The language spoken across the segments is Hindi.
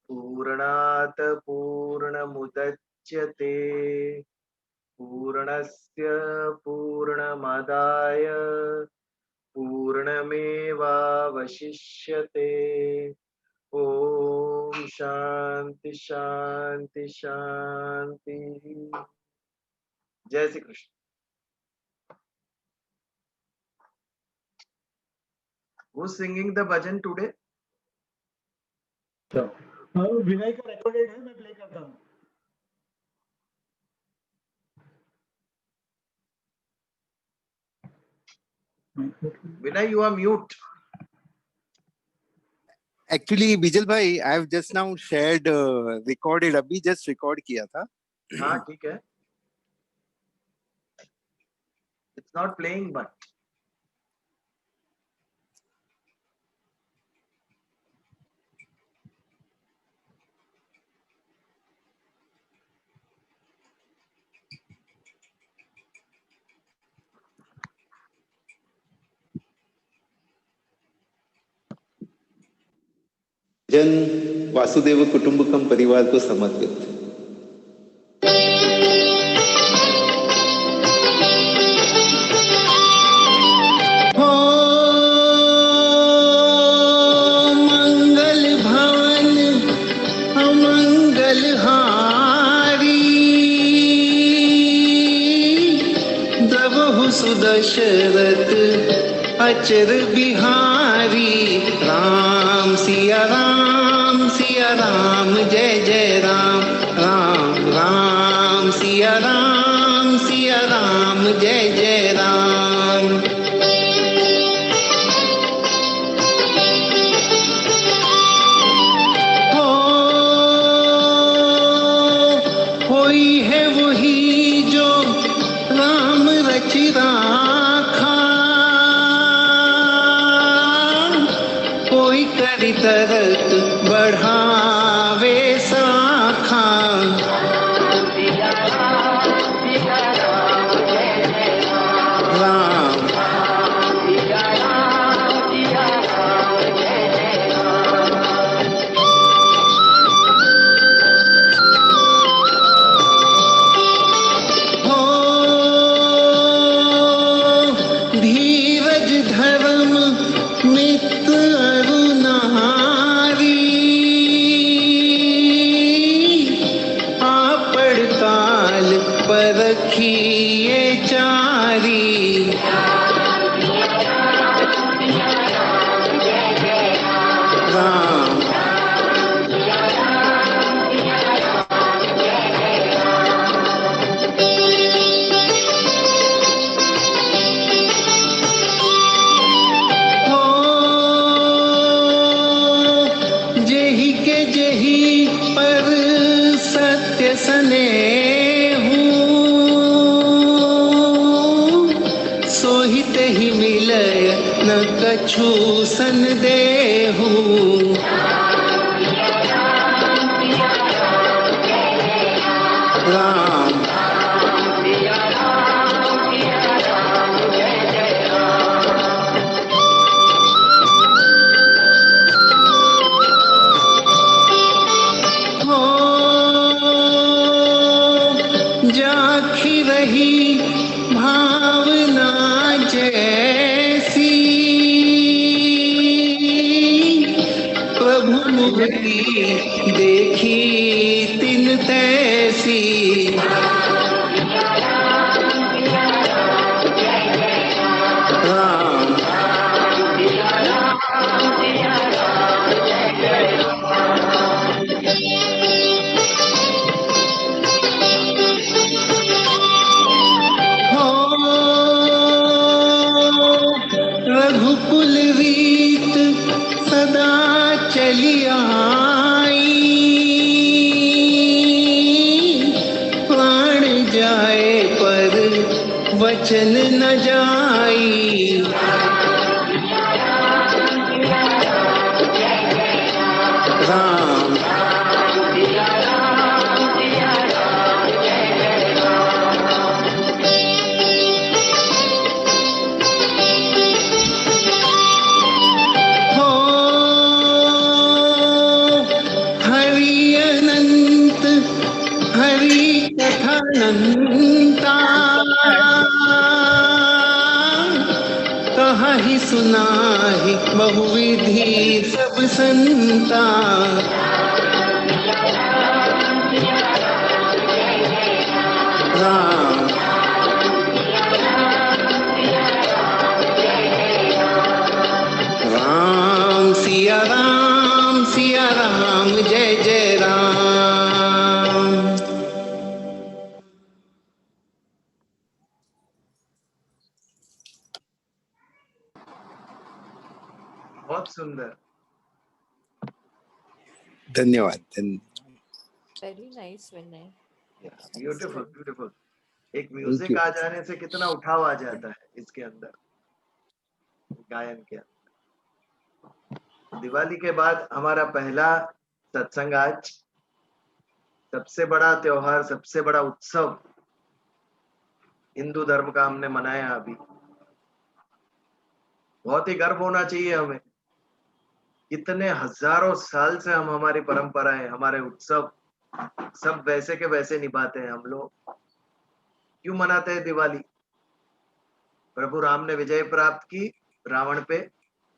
पूर्णात् पूर्णमुदच्यते पूर्णस्य पूर्णमादाय पूर्णमेवावशिष्यते। ओम शांति शांति शांति। जय Shri Krishna. Who's singing the bhajan today? विनय का रिकॉर्डेड है, मैं प्ले करता हूँ। Vinay, you are mute. Actually, Bijal bhai, I have just now shared recorded. अभी just record किया था. हाँ ठीक है. It's not playing but. जन वासुदेव कुटुंबकम परिवार को समर्पित। हो मंगल भवन अमंगल हारी द्रवहु सुदशरथ अचर बिहारी। राम सिया राम जय जय राम राम राम सिया राम जय जय राम। हो होई है वही जो राम रचि राखा, कोई करी तरत बढ़ावे साखा। राम हो धीरज धर्म मित्र अरुणारी आपड़ काल परखिए चारी। राम हो जेहि के जेहि पर सत्य स्नेहु, सोहित ही मिलय न कछु संदेहु। राम हो जाखी रही भावना जैसी, प्रभु मुक्ति देखी तिन तैसी। राम हो रघुकुल रीत सदा चली आई, प्राण जाए पर वचन न जाई। राम हो अनंता कहा ही सुना ही बहुविधि सब संता। राम राम सिया राम जय जय राम। बहुत सुंदर। धन्यवाद। Very nice, Vinay. Beautiful beautiful. एक Thank म्यूजिक you. आ जाने से कितना उठाव आ जाता है इसके अंदर, गायन के अंदर। दिवाली के बाद हमारा पहला सत्संग आज, सबसे बड़ा त्योहार, सबसे बड़ा उत्सव हिंदू धर्म का हमने मनाया अभी। बहुत ही गर्व होना चाहिए हमें, कितने हजारों साल से हम हमारी परंपराएं, हमारे उत्सव सब वैसे के वैसे निभाते हैं हम लोग। क्यों मनाते हैं दिवाली? प्रभु राम ने विजय प्राप्त की रावण पे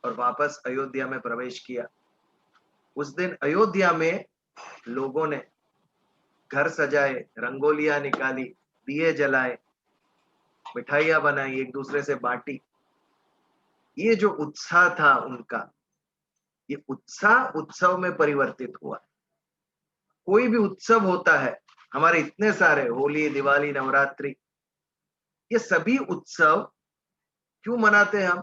और वापस अयोध्या में प्रवेश किया। उस दिन अयोध्या में लोगों ने घर सजाए, रंगोलियां निकाली, दिए जलाए, मिठाइयां बनाई, एक दूसरे से बांटी। ये जो उत्साह था उनका, ये उत्साह उत्सव में परिवर्तित हुआ। कोई भी उत्सव होता है, हमारे इतने सारे, होली, दिवाली, नवरात्रि, ये सभी उत्सव क्यों मनाते हैं हम?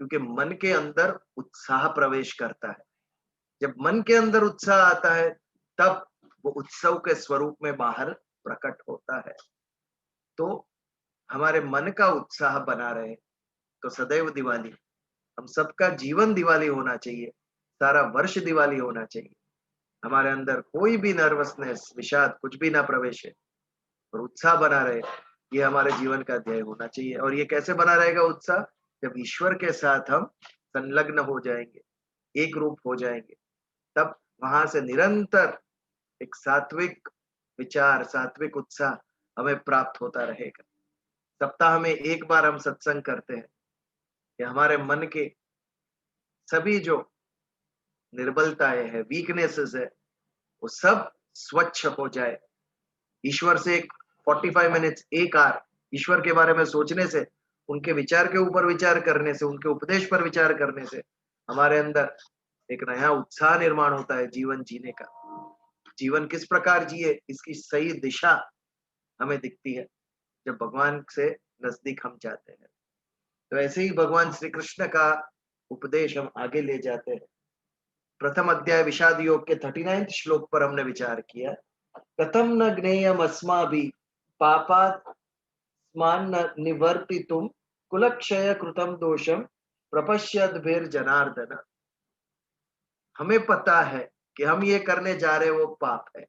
क्योंकि मन के अंदर उत्साह प्रवेश करता है। जब मन के अंदर उत्साह आता है तब वो उत्सव के स्वरूप में बाहर प्रकट होता है। तो हमारे मन का उत्साह बना रहे तो सदैव दिवाली, हम सबका जीवन दिवाली होना चाहिए, सारा वर्ष दिवाली होना चाहिए। हमारे अंदर कोई भी नर्वसनेस, विषाद कुछ भी ना प्रवेश है और उत्साह बना रहे, ये हमारे जीवन का ध्येय होना चाहिए। और ये कैसे बना रहेगा उत्साह? जब ईश्वर के साथ हम संलग्न हो जाएंगे, एक रूप हो जाएंगे, तब वहां से निरंतर एक सात्विक विचार, सात्विक उत्साह हमें प्राप्त होता रहेगा। सप्ताह में एक बार हम सत्संग करते हैं कि हमारे मन के सभी जो निर्बलताएं हैं, वीकनेसेस है, वो सब स्वच्छ हो जाए। ईश्वर से एक 45 मिनट्स, एक आवर ईश्वर के बारे में सोचने से, उनके विचार के ऊपर विचार करने से, उनके उपदेश पर विचार करने से हमारे अंदर एक नया उत्साह निर्माण होता है जीवन जीने का। जीवन किस प्रकार जिए, इसकी सही दिशा हमें दिखती है जब भगवान से नजदीक हम जाते हैं। तो ऐसे ही भगवान श्री कृष्ण का उपदेश हम आगे ले जाते हैं। प्रथम अध्याय विषाद योग के 39 श्लोक पर हमने विचार किया। कथम न ज्ञेयम अस्माभिः पापात् स्मान निवर्तितुम कुलक्षय कृतम दोषम प्रपश्यद्भिर्जनार्दन। हमें पता है कि हम ये करने जा रहे वो पाप है,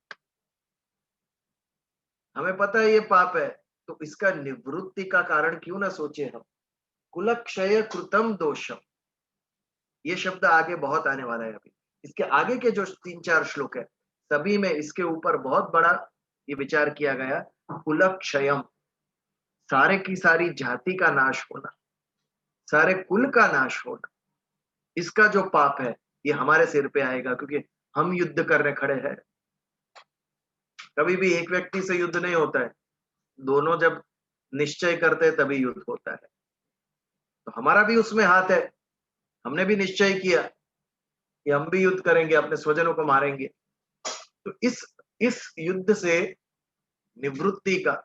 हमें पता है ये पाप है, तो इसका निवृत्ति का कारण क्यों ना सोचे हम। कुलक्षय कृतम दोषम, ये शब्द आगे बहुत आने वाला है। अभी इसके आगे के जो 3-4 श्लोक है सभी में इसके ऊपर बहुत बड़ा ये विचार किया गया। कुलक्षयम, सारे की सारी जाति का नाश होना, सारे कुल का नाश होना, इसका जो पाप है ये हमारे सिर पे आएगा, क्योंकि हम युद्ध करने खड़े हैं। कभी भी एक व्यक्ति से युद्ध नहीं होता है, दोनों जब निश्चय करते हैं तभी युद्ध होता है। तो हमारा भी उसमें हाथ है, हमने भी निश्चय किया कि हम भी युद्ध करेंगे, अपने स्वजनों को मारेंगे। तो इस युद्ध से निवृत्ति का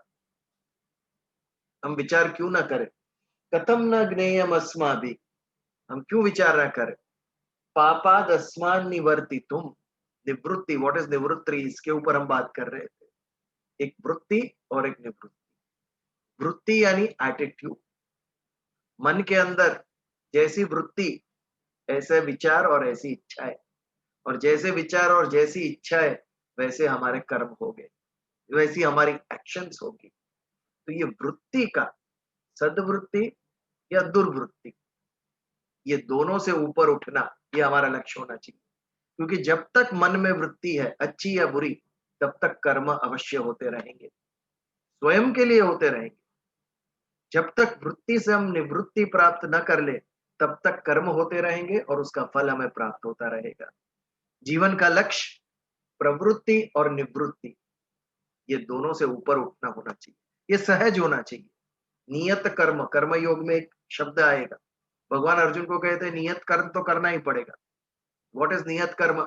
हम विचार क्यों ना करें। कथम न ज्ञेयम अस्माभिः, हम क्यों विचार ना करें। पापाद अस्मान निवर्तितुम, निवृत्ति, व्हाट इज निवृत्ति, इसके ऊपर हम बात कर रहे थे। एक वृत्ति और एक निवृत्ति। वृत्ति यानी एटीट्यूड, मन के अंदर जैसी वृत्ति ऐसे विचार और ऐसी इच्छाएं, और जैसे विचार और जैसी इच्छाएं वैसे हमारे कर्म हो गए, वैसी हमारी एक्शंस होगी। तो ये वृत्ति का सद्वृत्ति या दुर्वृत्ति, ये दोनों से ऊपर उठना, ये हमारा लक्ष्य होना चाहिए। क्योंकि जब तक मन में वृत्ति है अच्छी या बुरी, तब तक कर्म अवश्य होते रहेंगे, स्वयं के लिए होते रहेंगे। जब तक वृत्ति से हम निवृत्ति प्राप्त न कर ले, तब तक कर्म होते रहेंगे और उसका फल हमें प्राप्त होता रहेगा। जीवन का लक्ष्य प्रवृत्ति और निवृत्ति, ये दोनों से ऊपर उठना होना चाहिए, ये सहज होना चाहिए। नियत कर्म, कर्म योग में एक शब्द आएगा, भगवान अर्जुन को कहते हैं नियत कर्म तो करना ही पड़ेगा। व्हाट इज नियत कर्म?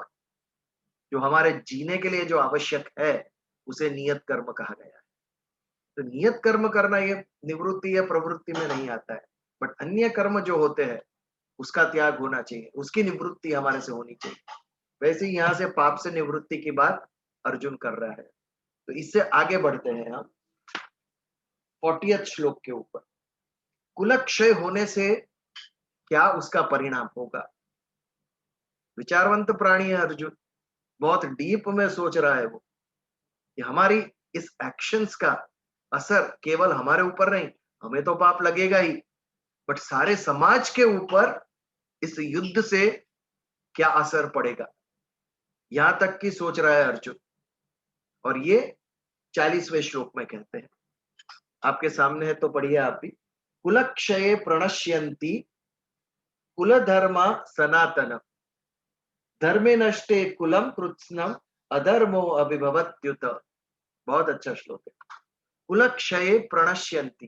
जो हमारे जीने के लिए जो आवश्यक है, उसे नियत कर्म कहा गया है। तो नियत कर्म करना ये निवृत्ति या प्रवृत्ति में नहीं आता है, बट अन्य कर्म जो होते हैं उसका त्याग होना चाहिए, उसकी निवृत्ति हमारे से होनी चाहिए। वैसे ही यहाँ से पाप से निवृत्ति की बात अर्जुन कर रहा है। तो इससे आगे बढ़ते हैं हम 40वें श्लोक के ऊपर। कुलक्षय होने से क्या उसका परिणाम होगा? विचारवंत प्राणी है अर्जुन, बहुत डीप में सोच रहा है वो कि हमारी इस एक्शंस का असर केवल हमारे ऊपर नहीं, हमें तो पाप लगेगा ही, बट सारे समाज के ऊपर इस युद्ध से क्या असर पड़ेगा, यहां तक की सोच रहा है अर्जुन। और ये 40वें श्लोक में कहते हैं, आपके सामने है तो पढ़िए आप भी। कुलक्षये प्रणश्यन्ति कुलधर्मा सनातन धर्मे नष्टे कुलम कृत्स्नम अधर्मो अभिभवत्युत। बहुत अच्छा श्लोक है। कुलक्षये प्रणश्यन्ति,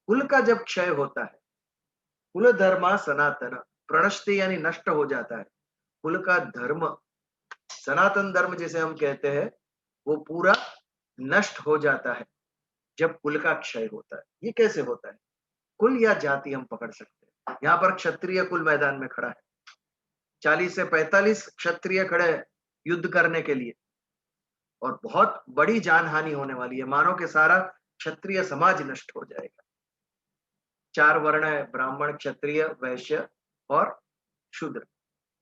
कुल का जब क्षय होता है, कुल धर्मा सनातन, प्रणश्ति यानी नष्ट हो जाता है, कुल का धर्म, सनातन धर्म जिसे हम कहते हैं, वो पूरा नष्ट हो जाता है जब कुल का क्षय होता है। ये कैसे होता है? कुल या जाति हम पकड़ सकते हैं। यहाँ पर क्षत्रिय कुल मैदान में खड़ा है, 40 से 45 क्षत्रिय खड़े हैं युद्ध करने के लिए, और बहुत बड़ी जान हानि होने वाली है, मानो कि सारा क्षत्रिय समाज नष्ट हो जाएगा। 4 वर्ण है, ब्राह्मण, क्षत्रिय, वैश्य और शूद्र,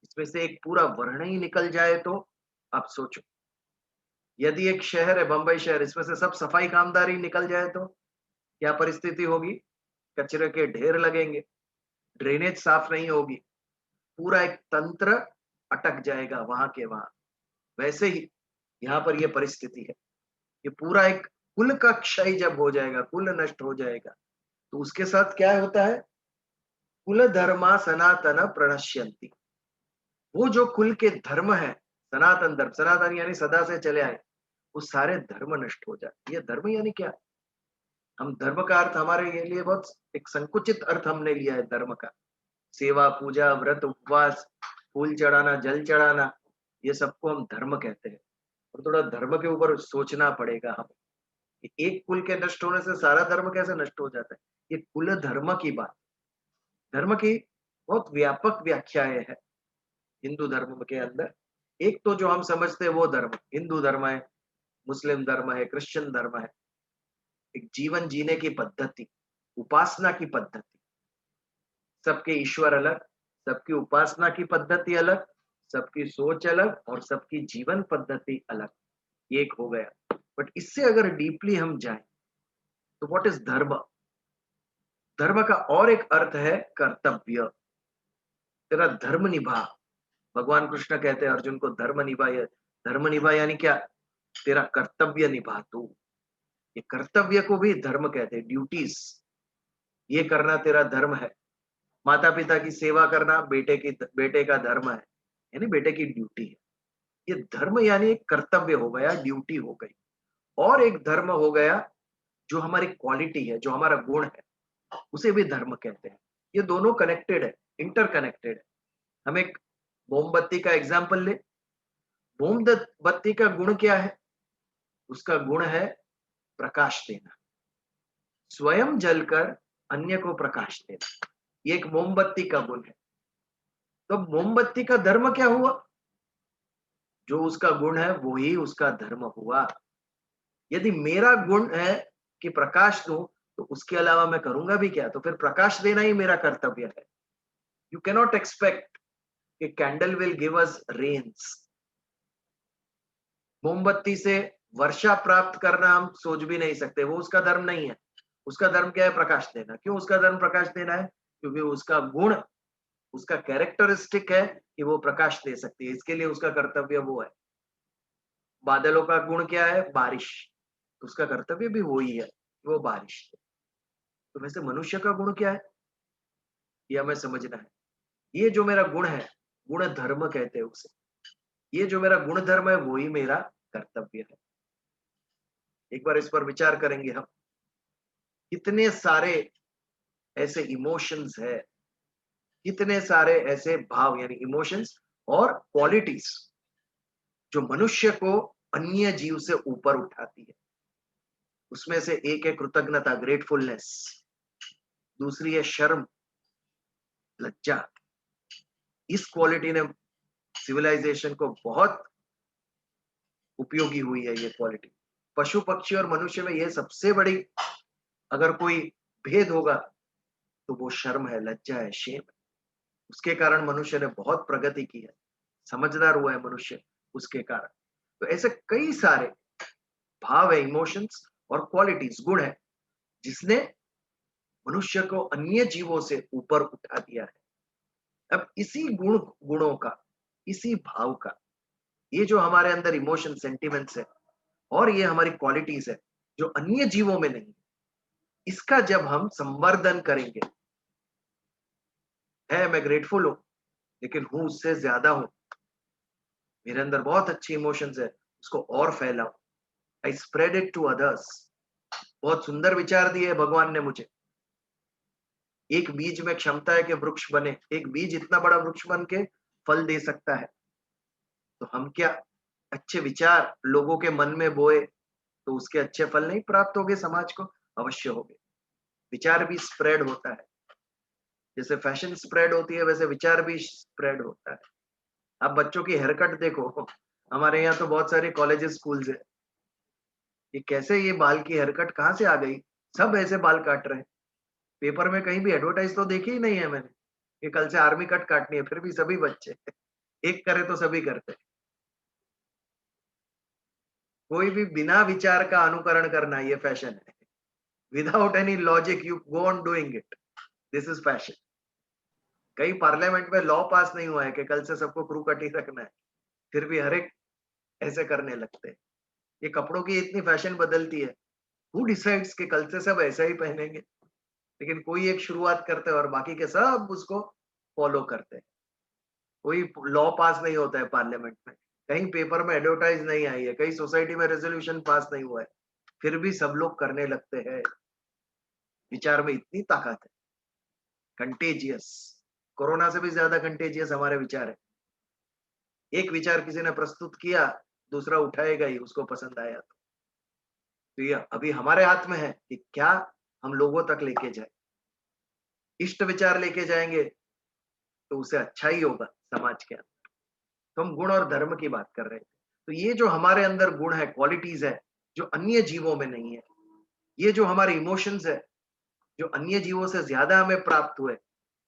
इसमें से एक पूरा वर्ण ही निकल जाए तो आप सोचो। यदि एक शहर है, बंबई शहर, इसमें से सब सफाई कामदार ही निकल जाए तो क्या परिस्थिति होगी? कचरे के ढेर लगेंगे, ड्रेनेज साफ नहीं होगी, पूरा एक तंत्र अटक जाएगा वहां के वहां। वैसे ही यहाँ पर यह परिस्थिति है कि पूरा एक कुल का क्षय जब हो जाएगा, कुल नष्ट हो जाएगा, तो उसके साथ क्या होता है? कुल धर्मा सनातन प्रणश्यन्ति, वो जो कुल के धर्म है, सनातन धर्म, सनातन यानी सदा से चले आए, वो सारे धर्म नष्ट हो जाए। ये धर्म यानी क्या? हम धर्म का अर्थ हमारे लिए बहुत एक संकुचित अर्थ हमने लिया है धर्म का। सेवा, पूजा, व्रत, उपवास, फूल चढ़ाना, जल चढ़ाना, ये सबको हम धर्म कहते हैं। और थोड़ा धर्म के ऊपर सोचना पड़ेगा हमें कि एक कुल के नष्ट होने से सारा धर्म कैसे नष्ट हो जाता है। ये कुल धर्म की बात, धर्म की बहुत व्यापक व्याख्याएं है हिंदू धर्म के अंदर। एक तो जो हम समझते हैं वो धर्म, हिंदू धर्म है, मुस्लिम धर्म है, क्रिश्चियन धर्म है, एक जीवन जीने की पद्धति, उपासना की पद्धति। सबके ईश्वर अलग, सबकी उपासना की पद्धति अलग, सबकी सोच अलग और सबकी जीवन पद्धति अलग, एक हो गया। बट इससे अगर डीपली हम जाएं तो व्हाट इज धर्म? धर्म का और एक अर्थ है कर्तव्य। तेरा धर्म निभा, भगवान कृष्ण कहते हैं अर्जुन को धर्म निभा। धर्म निभा यानी क्या? तेरा कर्तव्य निभा तू। ये कर्तव्य को भी धर्म कहते हैं, ड्यूटीज। ये करना तेरा धर्म है। माता पिता की सेवा करना बेटे का धर्म है, यानी बेटे की ड्यूटी है। ये धर्म यानी एक कर्तव्य हो गया, ड्यूटी हो गई। और एक धर्म हो गया जो हमारी क्वालिटी है, जो हमारा गुण है, उसे भी धर्म कहते हैं। ये दोनों कनेक्टेड है, इंटरकनेक्टेड है। हम एक मोमबत्ती का एग्जाम्पल ले। मोमबत्ती का गुण क्या है? उसका गुण है प्रकाश देना, स्वयं जलकर अन्य को प्रकाश देना। ये एक मोमबत्ती का गुण है। तो मोमबत्ती का धर्म क्या हुआ? जो उसका गुण है वो ही उसका धर्म हुआ। यदि मेरा गुण है कि प्रकाश दूं, तो उसके अलावा मैं करूंगा भी क्या? तो फिर प्रकाश देना ही मेरा कर्तव्य है। यू कैनॉट एक्सपेक्ट कि candle will give us rains. मोमबत्ती से वर्षा प्राप्त करना हम सोच भी नहीं सकते, वो उसका धर्म नहीं है। उसका धर्म क्या है? प्रकाश देना। क्यों उसका धर्म प्रकाश देना है? क्योंकि उसका गुण, उसका कैरेक्टरिस्टिक है कि वो प्रकाश दे सकती है, इसके लिए उसका कर्तव्य वो है। बादलों का गुण क्या है? बारिश। उसका कर्तव्य भी वही है, वो बारिश है। तो वैसे मनुष्य का गुण क्या है? ये हमें समझना है। ये जो मेरा गुण है, गुण धर्म कहते हैं उसे। ये जो मेरा गुण धर्म है, वही मेरा कर्तव्य है। एक बार इस पर विचार करेंगे हम। कितने सारे ऐसे इमोशंस है, कितने सारे ऐसे भाव यानी इमोशंस और क्वालिटीज जो मनुष्य को अन्य जीव से ऊपर उठाती है। उसमें से एक है कृतज्ञता, ग्रेटफुलनेस। दूसरी है शर्म, लज्जा। इस क्वालिटी ने सिविलाइजेशन को बहुत उपयोगी हुई है। ये क्वालिटी पशु पक्षी और मनुष्य में ये सबसे बड़ी अगर कोई भेद होगा तो वो शर्म है, लज्जा है, शेम है। उसके कारण मनुष्य ने बहुत प्रगति की है, समझदार हुआ है मनुष्य उसके कारण। तो ऐसे कई सारे भाव है, इमोशंस और क्वालिटीज, गुण है, जिसने मनुष्य को अन्य जीवों से ऊपर उठा दिया है। अब इसी गुणों का, इसी भाव का, ये जो हमारे अंदर इमोशन सेंटिमेंट्स है और ये हमारी क्वालिटीज है जो अन्य जीवों में नहीं, इसका जब हम संवर्धन करेंगे, है मैं ग्रेटफुल हूं लेकिन हूं उससे ज्यादा हूं, मेरे अंदर बहुत अच्छी इमोशंस है, उसको और फैलाओ, I spread it to others. बहुत सुंदर विचार दिए भगवान ने मुझे। एक बीज में क्षमता है कि वृक्ष बने, एक बीज इतना बड़ा वृक्ष बन के फल दे सकता है। तो हम क्या अच्छे विचार लोगों के मन में बोए तो उसके अच्छे फल नहीं प्राप्त होंगे समाज को? अवश्य होंगे। विचार भी स्प्रेड होता है, जैसे फैशन स्प्रेड होती है वैसे विचार भी स्प्रेड होता है। आप बच्चों की हेयरकट देखो, हमारे यहाँ तो बहुत सारे कॉलेजेस स्कूल्स है, ये कैसे ये बाल की हेयरकट कहाँ से आ गई? सब ऐसे बाल काट रहे हैं। पेपर में कहीं भी एडवर्टाइज तो देखी ही नहीं है मैंने कि कल से आर्मी कट काटनी है, फिर भी सभी बच्चे एक करे तो सभी करते हैं। कोई भी बिना विचार का अनुकरण करना ये फैशन है। Without any logic you go on doing it, this is fashion. कई पार्लियामेंट में लॉ पास नहीं हुआ है कि कल से सबको क्रू कट ही रखना है, फिर भी हर एक ऐसे करने लगते हैं। ये कपड़ों की इतनी फैशन बदलती है, हु डिसाइड्स कि कल से सब ऐसा ही पहनेंगे? लेकिन कोई एक शुरुआत करता है और बाकी के सब उसको फॉलो करते हैं। कोई लॉ पास नहीं होता है पार्लियामेंट में, कहीं पेपर में एडवर्टाइज नहीं आई है, कहीं सोसाइटी में रेजोल्यूशन पास नहीं हुआ है, फिर भी सब लोग करने लगते हैं। विचार में इतनी ताकत है, कंटेजियस। कोरोना से भी ज्यादा कंटेजियस हमारे विचार है। एक विचार किसी ने प्रस्तुत किया, दूसरा उठाएगा ही, उसको पसंद आया तो ये अभी हमारे हाथ में है कि क्या हम लोगों तक लेके जाए। इष्ट विचार लेके जाएंगे तो उसे अच्छा ही होगा समाज के अंदर। तो हम गुण और धर्म की बात कर रहे थे। तो ये जो हमारे अंदर गुण है, क्वालिटीज है, जो अन्य जीवों में नहीं है, ये जो हमारे इमोशंस है जो अन्य जीवों से ज्यादा हमें प्राप्त हुए,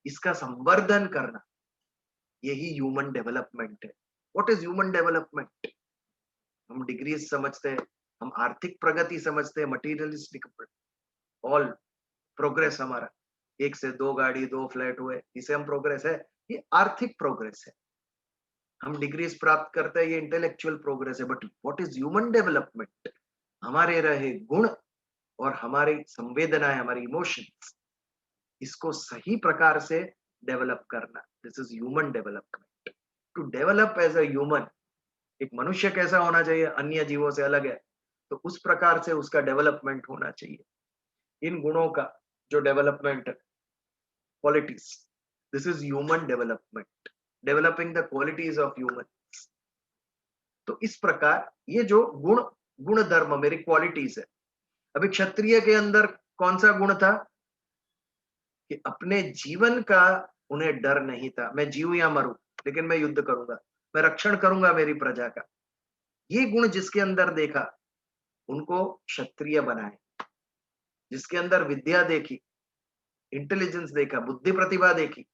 इसका संवर्धन करना, यही ह्यूमन डेवलपमेंट है। What is human development? हम डिग्रीज समझते हैं, हम आर्थिक प्रगति समझते हैं, मटीरियलिस्टिक ऑल प्रोग्रेस हमारा, एक से दो गाड़ी, दो फ्लैट हुए, इसे हम प्रोग्रेस है, ये आर्थिक प्रोग्रेस है। हम डिग्रीज प्राप्त करते हैं, ये इंटेलेक्चुअल प्रोग्रेस है। But what is human development? हमारे रहे गुण और हमारी संवेदनाएं, हमारी इमोशंस, इसको सही प्रकार से डेवलप करना, this is human development. To develop as a human, एक मनुष्य कैसा होना चाहिए, अन्य जीवों से अलग है, तो उस प्रकार से उसका डेवलपमेंट होना चाहिए। इन गुणों का जो development, qualities, this is human development, developing the qualities of human. तो इस प्रकार ये जो गुण, गुण धर्म मेरी क्वालिटीज है। अभी क्षत्रिय के अंदर कौन सा गुण था? कि अपने जीवन का उन्हें डर नहीं था, मैं जीव या मरूं लेकिन मैं युद्ध करूंगा, मैं रक्षण करूंगा मेरी प्रजा का। ये गुण जिसके अंदर देखा, उनको क्षत्रिय बनाए। जिसके अंदर विद्या देखी, इंटेलिजेंस देखा, बुद्धि प्रतिभा देखी,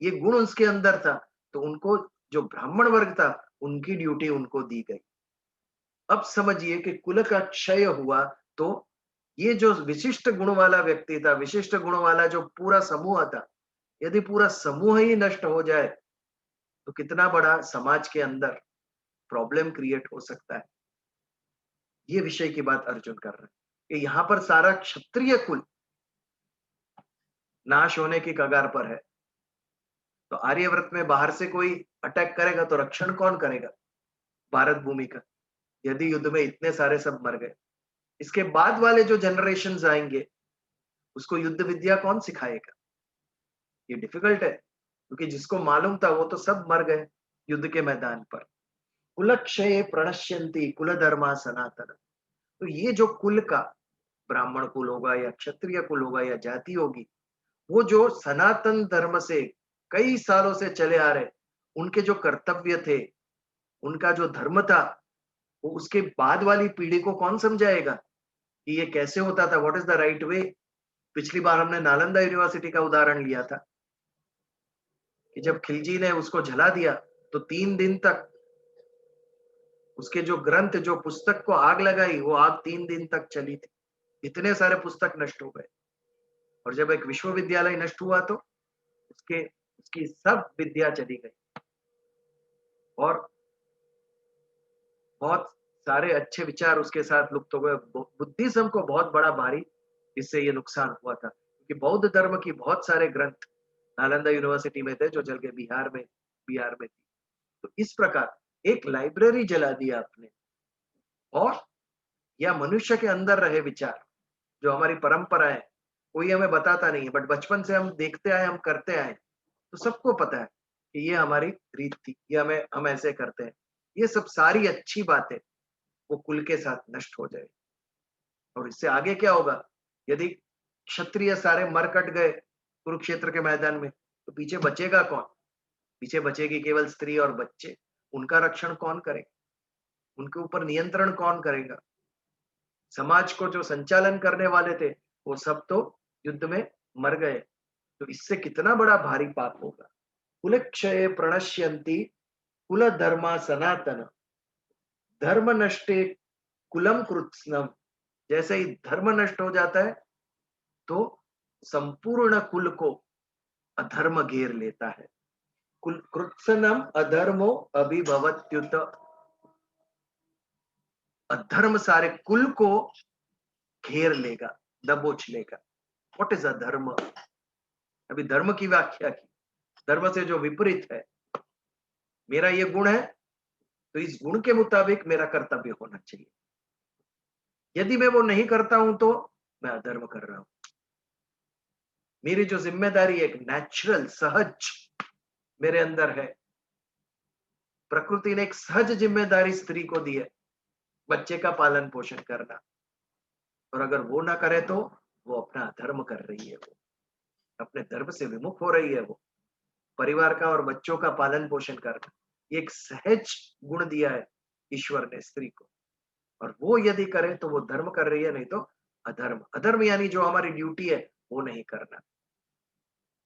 ये गुण उसके अंदर था, तो उनको, जो ब्राह्मण वर्ग था, उनकी ड्यूटी उनको दी गई। अब समझिए कि कुल का क्षय हुआ तो ये जो विशिष्ट गुण वाला व्यक्ति था, विशिष्ट गुण वाला जो पूरा समूह था, यदि पूरा समूह ही नष्ट हो जाए तो कितना बड़ा समाज के अंदर प्रॉब्लम क्रिएट हो सकता है। ये विषय की बात अर्जुन कर रहे हैं कि यहाँ पर सारा क्षत्रिय कुल नाश होने की कगार पर है। तो आर्यव्रत में बाहर से कोई अटैक करेगा तो रक्षण कौन करेगा भारत भूमि का, यदि युद्ध में इतने सारे सब मर गए? इसके बाद वाले जो जनरेशन आएंगे उसको युद्ध विद्या कौन सिखाएगा? ये डिफिकल्ट है, क्योंकि जिसको मालूम था वो तो सब मर गए युद्ध के मैदान पर। कुलक्षये प्रणश्यंती कुल धर्मा सनातन। तो ये जो कुल का, ब्राह्मण कुल होगा या क्षत्रिय कुल होगा या जाति होगी, वो जो सनातन धर्म से कई सालों से चले आ रहे, उनके जो कर्तव्य थे, उनका जो धर्म था, वो उसके बाद वाली पीढ़ी को कौन समझाएगा कि ये कैसे होता था, what is the right way? पिछली बार हमने नालंदा यूनिवर्सिटी का उदाहरण लिया था कि जब खिलजी ने उसको जला दिया तो 3 दिन तक उसके जो ग्रंथ, जो पुस्तक को आग लगाई, वो आग 3 दिन तक चली थी। इतने सारे पुस्तक नष्ट हो गए। और जब एक विश्वविद्यालय नष्ट हुआ तो उसके उसकी सब विद्या चली गई और बहुत सारे अच्छे विचार उसके साथ लुप्त हो गए। बुद्धिज्म को बहुत बड़ा भारी इससे ये नुकसान हुआ था, क्योंकि बौद्ध धर्म की बहुत सारे ग्रंथ नालंदा यूनिवर्सिटी में थे जो जल के बिहार में थी। तो इस प्रकार एक लाइब्रेरी जला दिया आपने, और या मनुष्य के अंदर रहे विचार, जो हमारी परंपरा है, कोई हमें बताता नहीं है, बट बचपन से हम देखते आए, हम करते आए, तो सबको पता है कि ये हमारी रीत थी, ये हम ऐसे करते हैं। ये सब सारी अच्छी बातें वो कुल के साथ नष्ट हो जाए। और इससे आगे क्या होगा? यदि क्षत्रिय सारे मर कट गए कुरुक्षेत्र के मैदान में, तो पीछे बचेगा कौन? पीछे बचेगी केवल स्त्री और बच्चे। उनका रक्षण कौन करेगा? उनके ऊपर नियंत्रण कौन करेगा? समाज को जो संचालन करने वाले थे वो सब तो युद्ध में मर गए। तो इससे कितना बड़ा भारी पाप होगा। कुलक्षये प्रणश्यंती कुल धर्मा सनातन, धर्म नष्टे कुलम कृत्स्नम। जैसे ही धर्म नष्ट हो जाता है तो संपूर्ण कुल को अधर्म घेर लेता है। कुल कृत्स्नम अधर्मो अभिभवत्युत। अधर्म सारे कुल को घेर लेगा, दबोच लेगा। व्हाट इज अधर्म? अभी धर्म की व्याख्या की, धर्म से जो विपरीत है। मेरा ये गुण है तो इस गुण के मुताबिक मेरा कर्तव्य होना चाहिए। यदि मैं वो नहीं करता हूं तो मैं अधर्म कर रहा हूं। मेरी जो जिम्मेदारी एक नेचुरल, सहज मेरे अंदर है। प्रकृति ने एक सहज जिम्मेदारी स्त्री को दी है, बच्चे का पालन पोषण करना। और अगर वो ना करे तो वो अपना अधर्म कर रही है, वो अपने धर्म से विमुख हो रही है। वो परिवार का और बच्चों का पालन पोषण करना, ये एक सहज गुण दिया है ईश्वर ने स्त्री को। और वो यदि करे तो वो धर्म कर रही है, नहीं तो अधर्म। अधर्म यानी जो हमारी ड्यूटी है वो नहीं करना।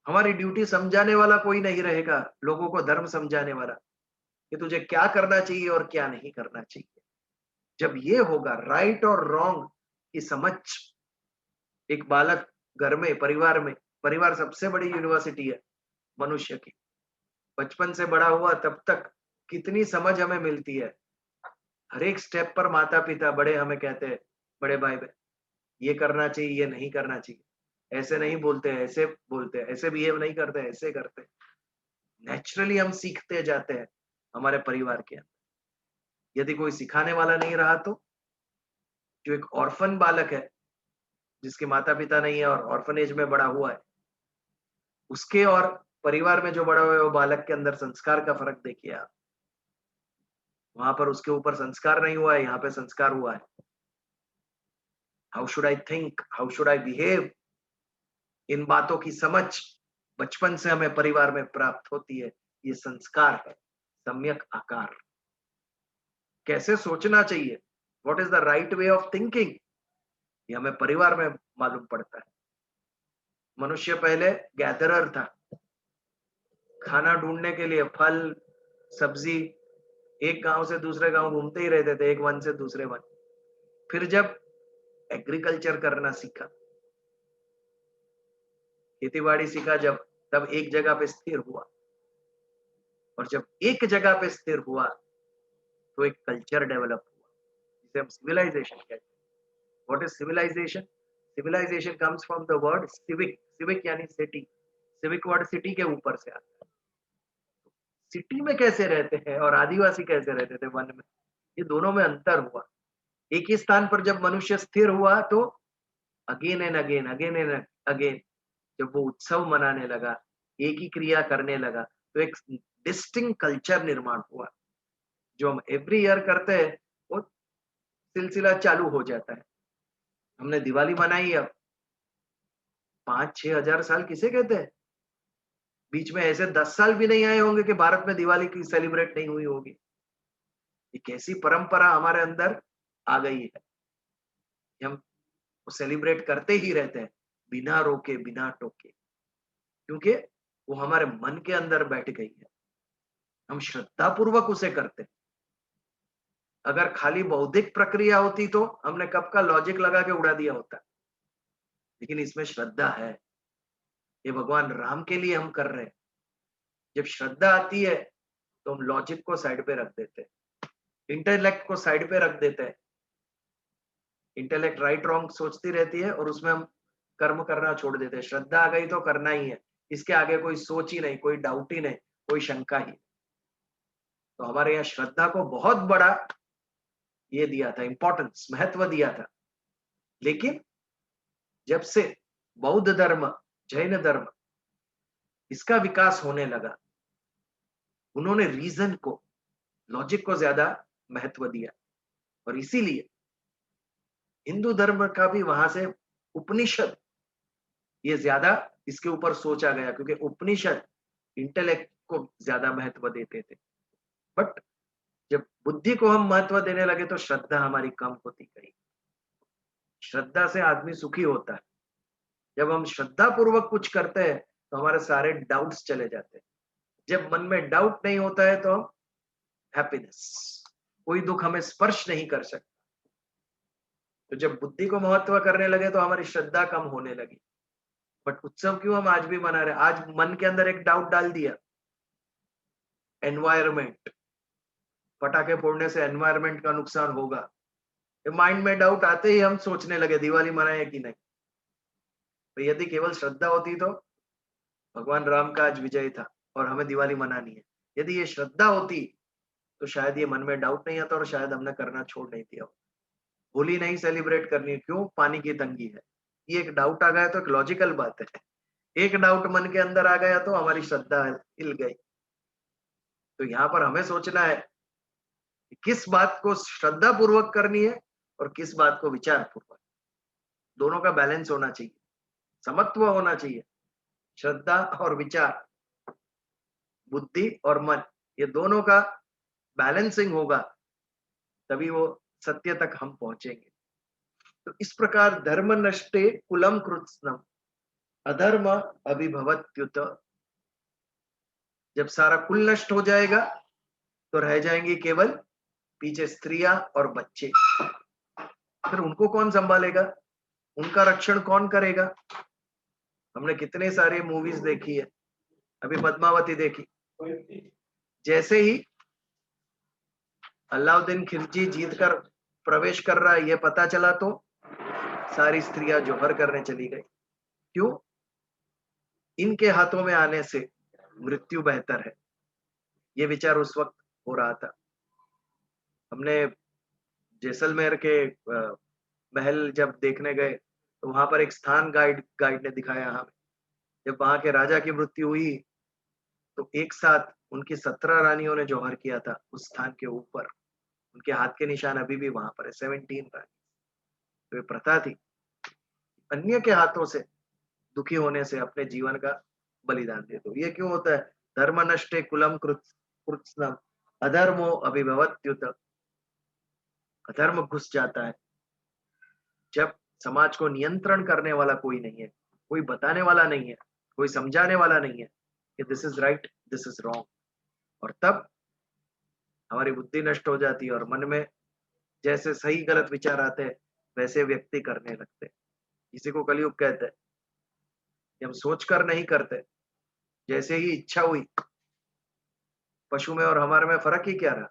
हमारी ड्यूटी समझाने वाला कोई नहीं रहेगा, लोगों को धर्म समझाने वाला कि तुझे क्या करना चाहिए और क्या नहीं करना चाहिए। जब ये होगा, राइट और रॉन्ग की समझ एक बालक घर में, परिवार में, परिवार सबसे बड़ी यूनिवर्सिटी है मनुष्य की। बचपन से बड़ा हुआ तब तक कितनी समझ हमें मिलती है। हर एक स्टेप पर माता पिता बड़े हमें कहते हैं, बड़े भाई बहन, ये करना चाहिए, ये नहीं करना चाहिए, ऐसे नहीं बोलते, ऐसे बोलते हैं, ऐसे बिहेव नहीं करते, ऐसे करते। नेचुरली हम सीखते जाते हैं हमारे परिवार के अंदर। यदि कोई सिखाने वाला नहीं रहा तो जो एक ऑर्फन बालक है, जिसके माता पिता नहीं है और ऑर्फनेज में बड़ा हुआ है, उसके और परिवार में जो बड़ा हुआ है वो बालक के अंदर संस्कार का फर्क देखिए आप। वहां पर उसके ऊपर संस्कार नहीं हुआ है, यहाँ पे संस्कार हुआ है। How should I think, how should I behave, इन बातों की समझ बचपन से हमें परिवार में प्राप्त होती है। ये संस्कार है, सम्यक आकार। कैसे सोचना चाहिए, what is the right way of thinking, ये हमें परिवार में मालूम पड़ता है। मनुष्य पहले गैदरर था, खाना ढूंढने के लिए फल सब्जी एक गांव से दूसरे गांव घूमते ही रहते थे, एक वन से दूसरे वन। फिर जब एग्रीकल्चर करना सीखा, खेतीबाड़ी सीखा, जब तब एक जगह पे स्थिर हुआ। और जब एक जगह पे स्थिर हुआ तो एक कल्चर डेवलप हुआ इसे हम सिविलाइजेशन कहते हैं। What is civilisation? Civilisation comes from the word civic. Civic यानी सिटी। सिविक वर्ड सिटी के ऊपर से आता है। सिटी में कैसे रहते हैं और आदिवासी कैसे रहते थे वन में, ये दोनों में अंतर हुआ। एक ही स्थान पर जब मनुष्य स्थिर हुआ तो again and again, again and again जब वो उत्सव मनाने लगा, एक ही क्रिया करने लगा, तो एक डिस्टिंक्ट कल्चर निर्माण हुआ। जो हम एवरी ईयर करते हैं वो सिलसिला चालू हो जाता है। हमने दिवाली मनाई, अब 5-6 हजार साल किसे कहते हैं? बीच में ऐसे 10 साल भी नहीं आए होंगे कि भारत में दिवाली की सेलिब्रेट नहीं हुई होगी। एक ऐसी परंपरा हमारे अंदर आ गई है कि हम सेलिब्रेट करते ही रहते हैं, बिना रोके बिना टोके, क्योंकि वो हमारे मन के अंदर बैठ गई है। हम श्रद्धा पूर्वक उसे करते हैं। अगर खाली बौद्धिक प्रक्रिया होती तो हमने कब का लॉजिक लगा के उड़ा दिया होता, लेकिन इसमें श्रद्धा है। ये भगवान राम के लिए हम कर रहे हैं। जब श्रद्धा आती है तो हम लॉजिक को साइड पे रख देते हैं, इंटेलेक्ट को साइड पे रख देते हैं। इंटेलेक्ट राइट रॉन्ग सोचती रहती है और उसमें हम कर्म करना छोड़ देते हैं। श्रद्धा आ गई तो करना ही है, इसके आगे कोई सोच ही नहीं, कोई डाउट ही नहीं, कोई शंका ही। तो हमारे यहाँ श्रद्धा को बहुत बड़ा ये दिया था, इंपॉर्टेंस, महत्व दिया था। लेकिन जब से बौद्ध धर्म, जैन धर्म, इसका विकास होने लगा, उन्होंने रीजन को, लॉजिक को ज्यादा महत्व दिया। और इसीलिए हिंदू धर्म का भी वहां से उपनिषद, ये ज्यादा इसके ऊपर सोचा गया, क्योंकि उपनिषद इंटेलेक्ट को ज्यादा महत्व देते थे। बट जब बुद्धि को हम महत्व देने लगे तो श्रद्धा हमारी कम होती गई। श्रद्धा से आदमी सुखी होता है। जब हम श्रद्धा पूर्वक कुछ करते हैं तो हमारे सारे डाउट्स चले जाते हैं। जब मन में डाउट नहीं होता है तो हैप्पीनेस, कोई दुख हमें स्पर्श नहीं कर सकता। तो जब बुद्धि को महत्व करने लगे तो हमारी श्रद्धा कम होने लगी। बट उत्सव क्यों हम आज भी मना रहे? आज मन के अंदर एक डाउट डाल दिया, एनवायरमेंट, पटाखे फोड़ने से एनवायरमेंट का नुकसान होगा। माइंड में डाउट आते ही हम सोचने लगे दिवाली मनाए कि नहीं। तो यदि केवल श्रद्धा होती तो भगवान राम का आज विजय था और हमें दिवाली मनानी है। यदि ये श्रद्धा होती तो शायद ये मन में डाउट नहीं आता और शायद हमने करना छोड़ नहीं दिया। होली नहीं सेलिब्रेट करनी, क्यों? पानी की तंगी है। ये एक डाउट आ गया तो एक लॉजिकल बात है। एक डाउट मन के अंदर आ गया तो हमारी श्रद्धा हिल गई। तो यहाँ पर हमें सोचना है कि किस बात को श्रद्धा पूर्वक करनी है और किस बात को विचार पूर्वक। दोनों का बैलेंस होना चाहिए, समत्व होना चाहिए। श्रद्धा और विचार, बुद्धि और मन, ये दोनों का बैलेंसिंग होगा, तभी वो सत्य तक हम पहुंचेंगे। तो इस प्रकार धर्म नष्टे कुलम कृत्स्नम अधर्म अभिभवत्युत। जब सारा कुल नष्ट हो जाएगा तो रह जाएंगी केवल पीछे स्त्रियां और बच्चे। फिर उनको कौन संभालेगा? उनका रक्षण कौन करेगा? हमने कितने सारे मूवीज देखी है, अभी पद्मावती देखी। जैसे ही अलाउद्दीन खिलजी जीत कर प्रवेश कर रहा है ये पता चला तो सारी स्त्रियां जौहर करने चली गई। क्यों? इनके हाथों में आने से मृत्यु बेहतर है, ये विचार उस वक्त हो रहा था। हमने जैसलमेर के महल जब देखने गए तो वहां पर एक स्थान गाइड ने दिखाया हमें। जब वहां के राजा की मृत्यु हुई तो एक साथ उनकी 17 रानियों ने जौहर किया था उस स्थान के ऊपर। उनके हाथ के निशान अभी भी वहां पर है, 17 रानी। तो ये प्रथा थी, अन्य के हाथों से दुखी होने से अपने जीवन का बलिदान दे दो। ये क्यों होता है? धर्म नष्टे कुलम कृत्स्नम अधर्मो अभिभवत्युत। अधर्म घुस जाता है जब समाज को नियंत्रण करने वाला कोई नहीं है, कोई बताने वाला नहीं है, कोई समझाने वाला नहीं है कि this is right, this is wrong. और तब हमारी बुद्धि नष्ट हो जाती है और मन में जैसे सही गलत विचार आते हैं वैसे व्यक्ति करने लगते हैं। इसी को कलयुग कहते हैं कि हम सोच कर नहीं करते, जैसे ही इच्छा हुई। पशु में और हमारे में फर्क ही क्या रहा?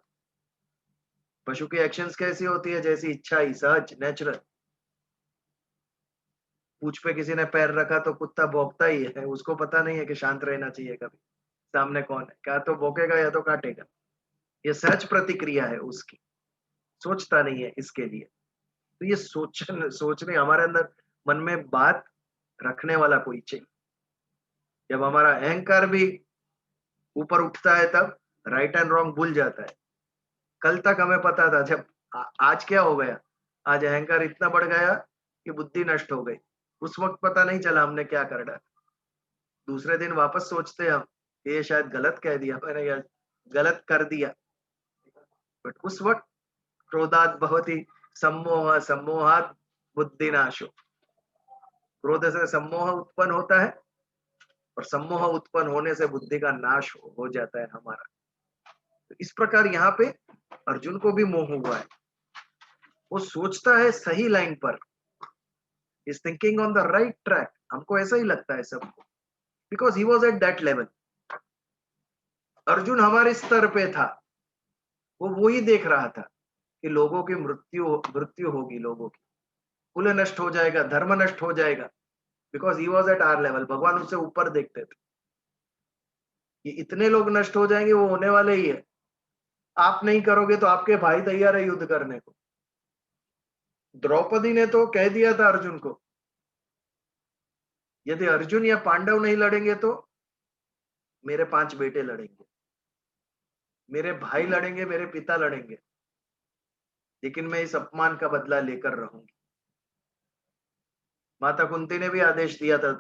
पशु की एक्शंस कैसी होती है? जैसी इच्छा ही, सहज, नेचुरल। पूंछ पे किसी ने पैर रखा तो कुत्ता भौंकता ही है, उसको पता नहीं है कि शांत रहना चाहिए, कभी सामने कौन है, क्या तो भौंकेगा या तो काटेगा। ये सहज प्रतिक्रिया है उसकी, सोचता नहीं है इसके लिए। तो ये सोचने हमारे अंदर मन में बात रखने वाला कोई चाहिए। जब हमारा अहंकार भी ऊपर उठता है तब राइट एंड रॉन्ग भूल जाता है। कल तक हमें पता था, जब आज क्या हो गया, आज अहंकार इतना बढ़ गया कि बुद्धि नष्ट हो गई। उस वक्त पता नहीं चला हमने क्या कर डाला। दूसरे दिन वापस सोचते हम, ये शायद गलत कह दिया मैंने, या गलत कर दिया। बट उस वक्त क्रोधात भवति सम्मोह, सम्मोहात बुद्धि नाशो। क्रोध से सम्मोह उत्पन्न होता है और सम्मोह उत्पन्न होने से बुद्धि का नाश हो जाता है हमारा। तो इस प्रकार यहाँ पे अर्जुन को भी मोह हुआ है। वो सोचता है सही लाइन पर, is thinking on the right track. हमको ऐसा ही लगता है सबको, because he was at that level. Arjun हमारे स्तर पे था, वो ही देख रहा था कि लोगों की मृत्यु होगी, लोगों की कुल नष्ट हो जाएगा, धर्म नष्ट हो जाएगा, because he was at our level. भगवान उससे ऊपर देखते थे कि इतने लोग नष्ट हो जाएंगे, वो होने वाले ही है। आप नहीं करोगे तो आपके भाई तैयार है युद्ध करने को। द्रौपदी ने तो कह दिया था अर्जुन को, यदि अर्जुन या पांडव नहीं लड़ेंगे तो मेरे 5 बेटे लड़ेंगे, मेरे भाई लड़ेंगे, मेरे पिता लड़ेंगे, लेकिन मैं इस अपमान का बदला लेकर रहूंगी। माता कुंती ने भी आदेश दिया था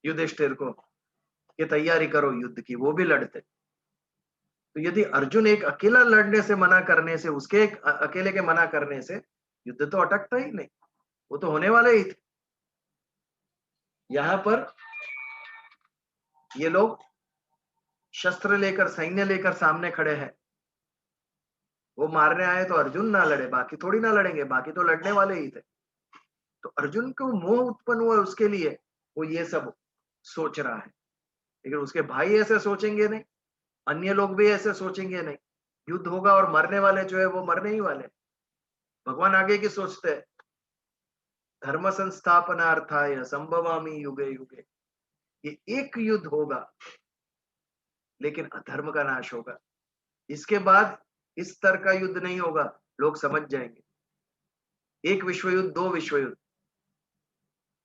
युधिष्ठिर को कि तैयारी करो युद्ध की, वो भी लड़ते। तो यदि अर्जुन एक अकेला लड़ने से मना करने से, उसके एक अकेले के मना करने से युद्ध तो अटकता ही नहीं, वो तो होने वाले ही थे। यहां पर ये लोग शस्त्र लेकर, सैन्य लेकर सामने खड़े हैं। वो मारने आए तो अर्जुन ना लड़े, बाकी थोड़ी ना लड़ेंगे, बाकी तो लड़ने वाले ही थे। तो अर्जुन को मोह उत्पन्न हुआ उसके लिए, वो ये सब सोच रहा है। लेकिन उसके भाई ऐसे सोचेंगे नहीं, अन्य लोग भी ऐसे सोचेंगे नहीं। युद्ध होगा और मरने वाले जो है वो मरने ही वाले। भगवान आगे की सोचते हैं, धर्म संस्थापनार्थाय संभवामि युगे युगे। ये एक युद्ध होगा, लेकिन अधर्म का नाश होगा। इसके बाद इस स्तर का युद्ध नहीं होगा, लोग समझ जाएंगे। एक विश्व युद्ध, 2 विश्व युद्ध,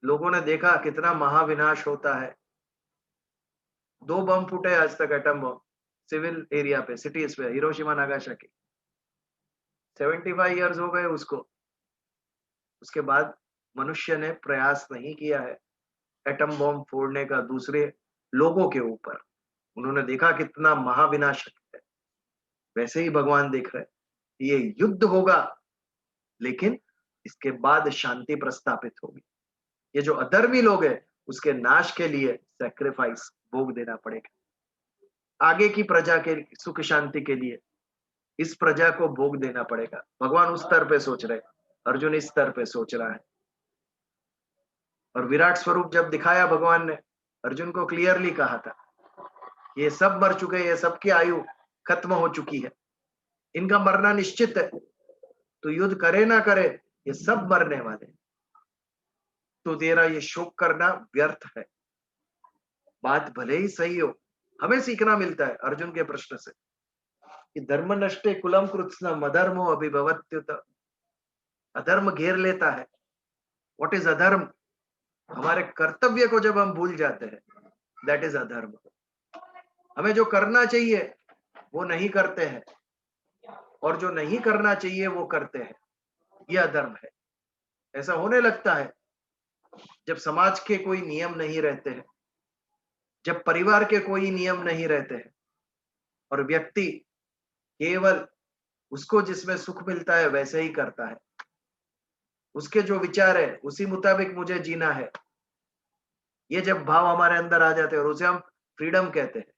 लोगों ने देखा कितना महाविनाश होता है। 2 बम फूटे आज तक, एटम बम, सिविल एरिया पे, सिटीज पे, हिरोशिमा नागासाकी। 75 इयर्स हो गए उसको। उसके बाद मनुष्य ने प्रयास नहीं किया है एटम बम फोड़ने का दूसरे लोगों के ऊपर। उन्होंने देखा कितना महाविनाशक है। वैसे ही भगवान देख रहे हैं, ये युद्ध होगा, लेकिन इसके बाद शांति प्रस्थापित होगी। ये जो अधर्मी लोग हैं, उसके नाश के लिए सैक्रिफाइस, भोग देना पड़ेगा। आगे की प्रजा के सुख शांति के लिए इस प्रजा को भोग देना पड़ेगा। भगवान उस स्तर पे सोच रहे, अर्जुन इस स्तर पे सोच रहा है। और विराट स्वरूप जब दिखाया भगवान ने, अर्जुन को क्लियरली कहा था, ये सब मर चुके, ये सबकी आयु खत्म हो चुकी है, इनका मरना निश्चित है। तो युद्ध करे ना करे, ये सब मरने वाले। तो तेरा ये शोक करना व्यर्थ है। बात भले ही सही हो, हमें सीखना मिलता है अर्जुन के प्रश्न से कि धर्म नष्टे कुलम कृत्स्नम अधर्मो अभिभवत्युत। अधर्म घेर लेता है। व्हाट इज अधर्म? हमारे कर्तव्य को जब हम भूल जाते हैं, दैट इज अधर्म। हमें जो करना चाहिए वो नहीं करते हैं, और जो नहीं करना चाहिए वो करते हैं, यह अधर्म है। ऐसा होने लगता है जब समाज के कोई नियम नहीं रहते हैं, जब परिवार के कोई नियम नहीं रहते हैं, और व्यक्ति केवल उसको जिसमें सुख मिलता है वैसे ही करता है। उसके जो विचार है उसी मुताबिक मुझे जीना है, ये जब भाव हमारे अंदर आ जाते हैं, और उसे हम फ्रीडम कहते हैं,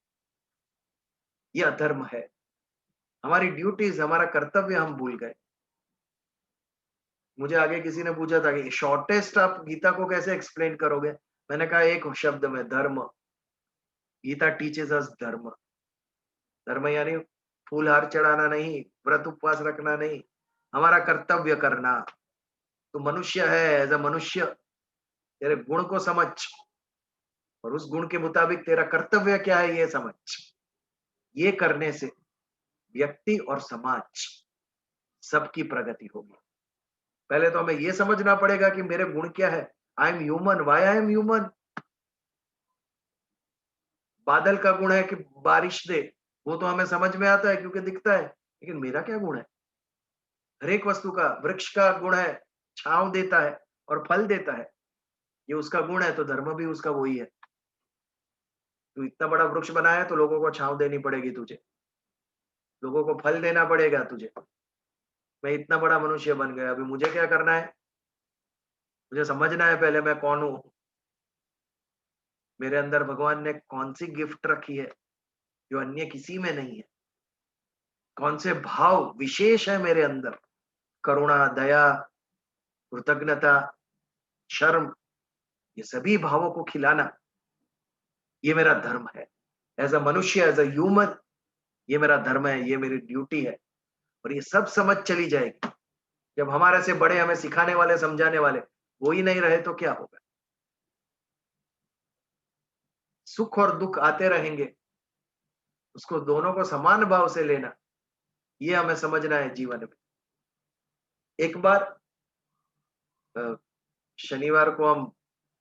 ये अधर्म है। हमारी ड्यूटीज, हमारा कर्तव्य हम भूल गए। मुझे आगे किसी ने पूछा था कि शॉर्टेस्ट आप गीता को कैसे एक्सप्लेन करोगे? मैंने कहा एक शब्द में, धर्म। गीता टीचेस अस धर्म। धर्म यानी फूल हार चढ़ाना नहीं, व्रत उपवास रखना नहीं, हमारा कर्तव्य करना। तो मनुष्य है, एज अ मनुष्य तेरे गुण को समझ और उस गुण के मुताबिक तेरा कर्तव्य क्या है ये समझ। ये करने से व्यक्ति और समाज सबकी प्रगति होगी। पहले तो हमें ये समझना पड़ेगा कि मेरे गुण क्या है। I am human, why I am human. बादल का गुण है कि बारिश दे, वो तो हमें समझ में आता है क्योंकि दिखता है, लेकिन मेरा क्या गुण है? हर एक वस्तु का, वृक्ष का गुण है छांव देता है और फल देता है, ये उसका गुण है, तो धर्म भी उसका वही है। तू इतना बड़ा वृक्ष बनाया तो लोगों को छांव देनी पड़ेगी तुझे, लोगों को फल देना पड़ेगा तुझे। मैं इतना बड़ा मनुष्य बन गया, अभी मुझे क्या करना है? मुझे समझना है पहले मैं कौन हूं, मेरे अंदर भगवान ने कौन सी गिफ्ट रखी है जो अन्य किसी में नहीं है, कौन से भाव विशेष है मेरे अंदर, करुणा, दया, कृतज्ञता, शर्म, ये सभी भावों को खिलाना, ये मेरा धर्म है। एज अ मनुष्य, एज अ ह्यूमन, ये मेरा धर्म है, ये मेरी ड्यूटी है। और ये सब समझ चली जाएगी। जब हमारे से बड़े हमें सिखाने वाले, समझाने वाले वो ही नहीं रहे तो क्या होगा? सुख और दुख आते रहेंगे, उसको दोनों को समान भाव से लेना, ये हमें समझना है जीवन में। एक बार शनिवार को हम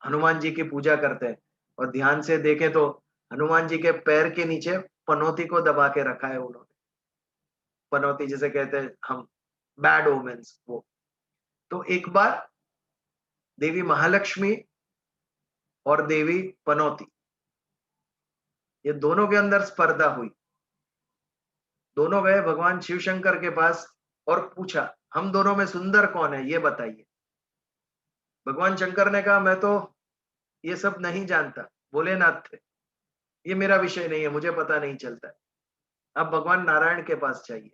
हनुमान जी की पूजा करते हैं और ध्यान से देखें तो हनुमान जी के पैर के नीचे पनौती को दबा के रखा है उन्होंने। पनौती जिसे कहते हैं हम, बैड ओमेंस वो। तो एक बार देवी महालक्ष्मी और देवी पनौती, ये दोनों के अंदर स्पर्धा हुई। दोनों गए भगवान शिव शंकर के पास और पूछा, हम दोनों में सुंदर कौन है ये बताइए। भगवान शंकर ने कहा, मैं तो ये सब नहीं जानता, भोलेनाथ थे, ये मेरा विषय नहीं है, मुझे पता नहीं चलता है। अब भगवान नारायण के पास चाहिए।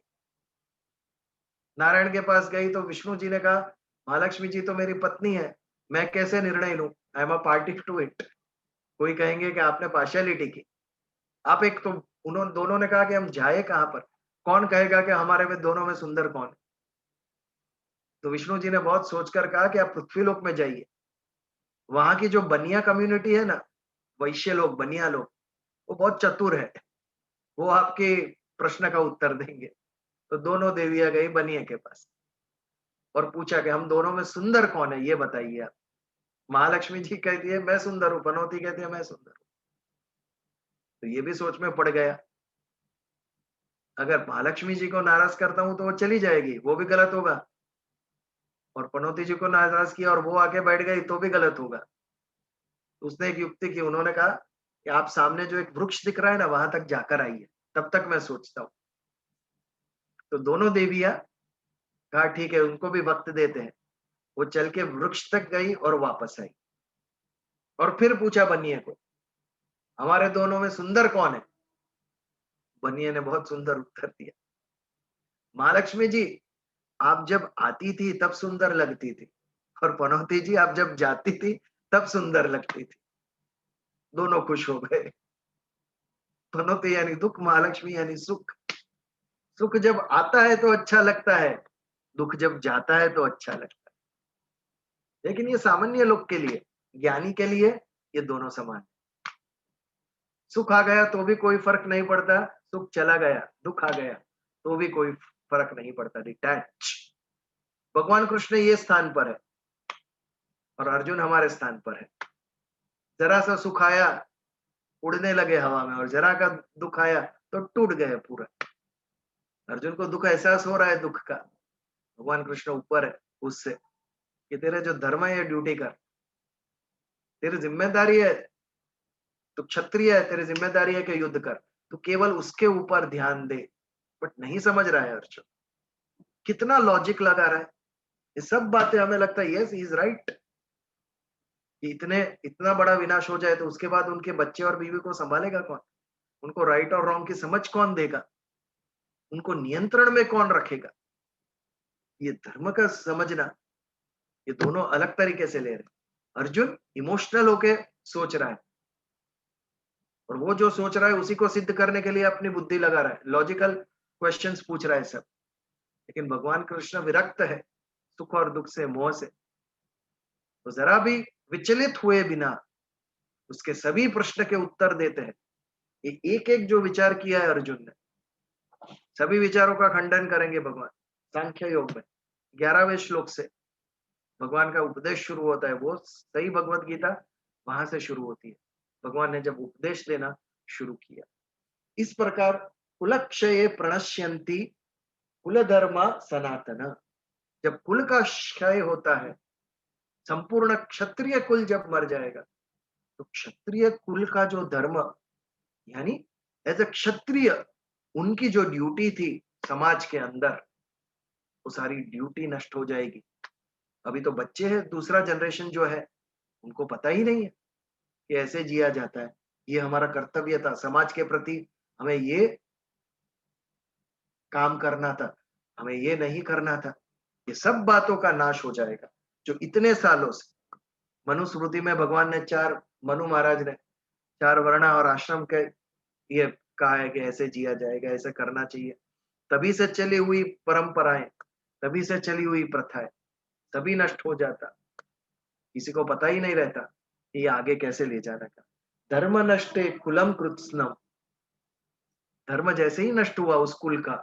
नारायण के पास गई तो विष्णु जी ने कहा, महालक्ष्मी जी तो मेरी पत्नी है, मैं कैसे निर्णय लूं? I am a party to it. कोई कहेंगे कि आपने पार्शियलिटी की। आप एक तो, उन्होंने दोनों ने कहा कि हम जाए कहां पर, कौन कहेगा कि हमारे में दोनों में सुंदर कौन है? तो विष्णु जी ने बहुत सोचकर कहा कि आप पृथ्वीलोक में जाइए। वहां की जो बनिया कम्युनिटी है ना, वैश्य लोग, बनिया लोग, वो बहुत चतुर है, वो आपके प्रश्न का उत्तर देंगे। तो दोनों देवियां गई बनिया के पास और पूछा कि हम दोनों में सुंदर कौन है ये बताइए आप। महालक्ष्मी जी कहती है मैं सुंदर हूं, पनौती कहती है मैं सुंदर हूं। तो ये भी सोच में पड़ गया, अगर महालक्ष्मी जी को नाराज करता हूं तो वो चली जाएगी, वो भी गलत होगा, और पनौती जी को नाराज किया और वो आके बैठ गई तो भी गलत होगा। उसने एक युक्ति की, उन्होंने कहा कि आप सामने जो एक वृक्ष दिख रहा है ना, वहां तक जाकर आइए, तब तक मैं सोचता हूँ। तो दोनों देवियां कहा ठीक है, उनको भी वक्त देते हैं। वो चल के वृक्ष तक गई और वापस आई और फिर पूछा बनिए को, हमारे दोनों में सुंदर कौन है? बनिए ने बहुत सुंदर उत्तर दिया, महालक्ष्मी जी आप जब आती थी तब सुंदर लगती थी, और पनौती जी आप जब जाती थी तब सुंदर लगती थी। दोनों खुश हो गए। पनौती यानी दुख, महालक्ष्मी यानी सुख। सुख जब आता है तो अच्छा लगता है, दुख जब जाता है तो अच्छा लगता है। लेकिन ये सामान्य लोग के लिए, ज्ञानी के लिए ये दोनों समान। सुख आ गया तो भी कोई फर्क नहीं पड़ता, सुख चला गया, दुख आ गया तो भी कोई फर्क नहीं पड़ता, डिटैच। भगवान कृष्ण ये स्थान पर है और अर्जुन हमारे स्थान पर है। जरा सा सुख आया उड़ने लगे हवा में, और जरा का दुख आया तो टूट गए पूरा। अर्जुन को दुख एहसास हो रहा है दुख का, भगवान कृष्ण ऊपर है उससे कि तेरे जो धर्म है ये ड्यूटी कर, तेरी जिम्मेदारी है, तू क्षत्रिय है, तेरी जिम्मेदारी है कि युद्ध कर, तू केवल उसके ऊपर ध्यान दे। बट नहीं समझ रहा है अर्जुन, कितना लॉजिक लगा रहा है। ये सब बातें हमें लगता है यस ही इज राइट, कि इतना बड़ा विनाश हो जाए तो उसके बाद उनके बच्चे और बीवी को संभालेगा कौन? उनको राइट और रॉन्ग की समझ कौन देगा? उनको नियंत्रण में कौन रखेगा? ये धर्म का समझना, ये दोनों अलग तरीके से ले रहे हैं। अर्जुन इमोशनल होके सोच रहा है, और वो जो सोच रहा है उसी को सिद्ध करने के लिए अपनी बुद्धि लगा रहा है, लॉजिकल क्वेश्चंस पूछ रहा है सब, लेकिन भगवान कृष्ण विरक्त है सुख और दुख से, मोह से। तो जरा भी विचलित हुए बिना उसके सभी प्रश्न के उत्तर देते हैं। ये एक एक जो विचार किया है अर्जुन ने, सभी विचारों का खंडन करेंगे भगवान। सांख्य योग में 11वें श्लोक से भगवान का उपदेश शुरू होता है। वो सही भगवत गीता वहां से शुरू होती है। भगवान ने जब उपदेश देना शुरू किया, इस प्रकार कुलक्षये प्रणश्यन्ति कुल धर्म सनातन। जब कुल का क्षय होता है, संपूर्ण क्षत्रिय कुल जब मर जाएगा, तो क्षत्रिय कुल का जो धर्म, यानी एज ए क्षत्रिय उनकी जो ड्यूटी थी समाज के अंदर, वो सारी ड्यूटी नष्ट हो जाएगी। अभी तो बच्चे हैं, दूसरा जनरेशन जो है उनको पता ही नहीं है कि ऐसे जिया जाता है। ये हमारा कर्तव्य था, समाज के प्रति हमें ये काम करना था, हमें ये नहीं करना था। ये सब बातों का नाश हो जाएगा जो इतने सालों से मनुस्मृति में भगवान ने मनु महाराज ने 4 वर्ण और आश्रम के ये कहा है कि ऐसे जिया जाएगा, ऐसे करना चाहिए। तभी से चली हुई परंपराएं, तभी से चली हुई प्रथाएं, तभी नष्ट हो जाता। किसी को पता ही नहीं रहता कि ये आगे कैसे ले जाना का। धर्म नष्टे कुलम कृत्स्नम। धर्म जैसे ही नष्ट हुआ उस कुल का,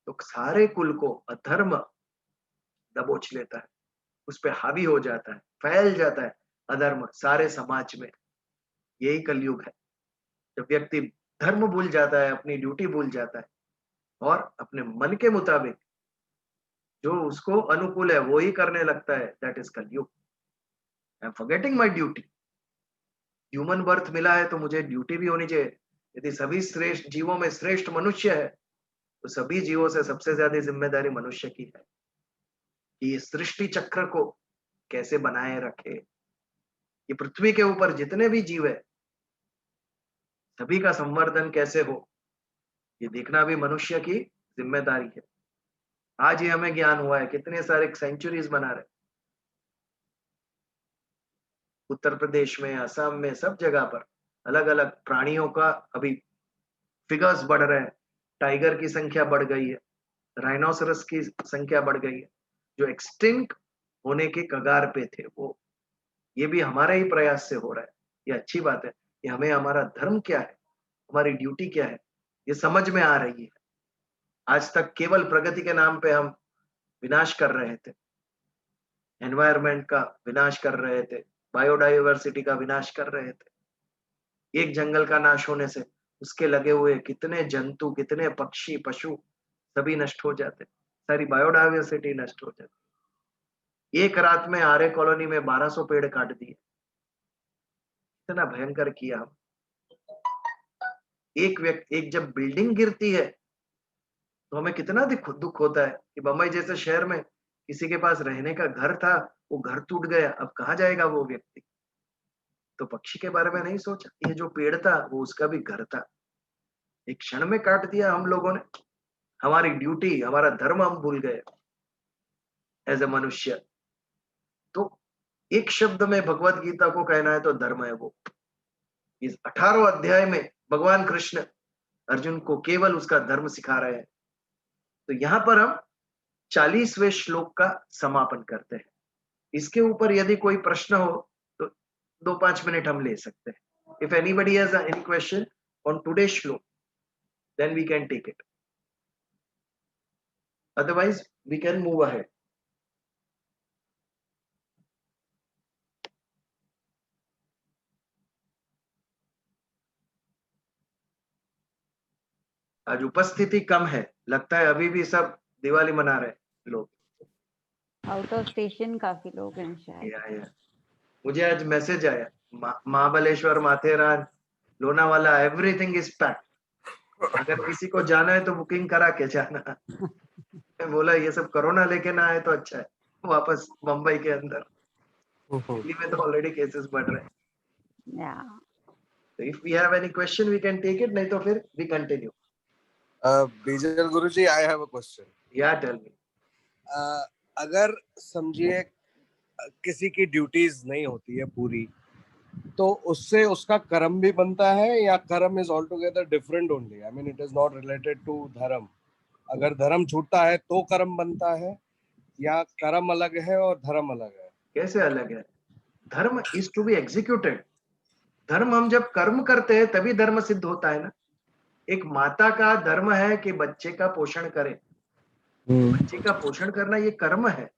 तो सारे कुल को अधर्म दबोच लेता है, उस पे हावी हो जाता है, फैल जाता है अधर्म सारे समाज में। यही कलयुग है, जब व्यक्ति धर्म भूल जाता है, अपनी ड्यूटी भूल जाता है और अपने मन के मुताबिक जो उसको अनुकूल है वो ही करने लगता है। दैट इज कलयुग। I am forgetting my duty. Human birth मिला है तो मुझे ड्यूटी भी होनी चाहिए। यदि सभी श्रेष्ठ जीवों में श्रेष्ठ मनुष्य है, तो सभी जीवों से सबसे ज्यादा जिम्मेदारी मनुष्य की है कि ये सृष्टि चक्र को कैसे बनाए रखे। ये पृथ्वी के ऊपर जितने भी जीव है, सभी का संवर्धन कैसे हो, ये देखना भी मनुष्य की जिम्मेदारी है। आज ही हमें ज्ञान हुआ है, कितने सारे सेंचुरीज बना रहे उत्तर प्रदेश में, असम में, सब जगह पर अलग अलग प्राणियों का अभी फिगर्स बढ़ रहे हैं। टाइगर की संख्या बढ़ गई है, राइनोसरस की संख्या बढ़ गई है, जो एक्सटिंक्ट होने के कगार पे थे वो। ये भी हमारे ही प्रयास से हो रहा है। ये अच्छी बात है कि हमें हमारा धर्म क्या है, हमारी ड्यूटी क्या है, ये समझ में आ रही है। आज तक केवल प्रगति के नाम पे हम विनाश कर रहे थे, एनवायरनमेंट का विनाश कर रहे थे, बायोडाइवर्सिटी का विनाश कर रहे थे। एक जंगल का नाश होने से उसके लगे हुए कितने जंतु, कितने पक्षी, पशु सभी नष्ट हो जाते, सारी बायोडाइवर्सिटी नष्ट हो जाती। एक रात में आर्य कॉलोनी में 1200 पेड़ काट दिए। इतना भयंकर किया हम। एक जब बिल्डिंग गिरती है तो हमें कितना दुख होता है कि बम्बई जैसे शहर में किसी के पास रहने का घर था, वो घर टूट गया, अब कहाँ जाएगा वो व्यक्ति। तो पक्षी के बारे में नहीं सोचा, ये जो पेड़ था वो उसका भी घर था। एक क्षण में काट दिया हम लोगों ने। हमारी ड्यूटी, हमारा धर्म हम भूल गए एज ए मनुष्य। तो एक शब्द में भगवत गीता को कहना है तो धर्म है वो। इस 18 अध्याय में भगवान कृष्ण अर्जुन को केवल उसका धर्म सिखा रहे हैं। तो यहां पर हम 40वें श्लोक का समापन करते हैं। इसके ऊपर यदि कोई प्रश्न हो तो 2-5 मिनट हम ले सकते हैं। If anybody has any question on today's श्लोक, then we can take it. Otherwise, we can move ahead. आज उपस्थिति कम है, लगता है अभी भी सब दिवाली मना रहे लोग। आउट ऑफ स्टेशन काफी लोग हैं शायद। या मुझे आज मैसेज आया, Mahabaleshwar, Matheran, Lonavala, everything is packed. अगर किसी को जाना है तो बुकिंग करा के जाना। मैं बोला ये सब कोरोना लेके ना आए तो अच्छा है, वापस मुंबई के अंदर। दिल्ली में तो ऑलरेडी केसेस बढ़ रहे हैं। Yeah. So if we have any question, we can take it. नहीं तो फिर we continue. बीजल Guruji, I have a question. Yeah, tell me. अगर समझिए किसी की ड्यूटीज नहीं होती है पूरी, तो उससे उसका कर्म भी बनता है, या कर्म is all together different only? I mean it is not related to धर्म, अगर धर्म छूटता है तो कर्म बनता है, या कर्म अलग है और धर्म अलग है? कैसे अलग है? धर्म इज टू बी एग्जीक्यूटेड। धर्म हम जब कर्म करते हैं तभी धर्म सिद्ध होता है ना। एक माता का धर्म है कि बच्चे का पोषण करे। बच्चे का पोषण करना ये कर्म है।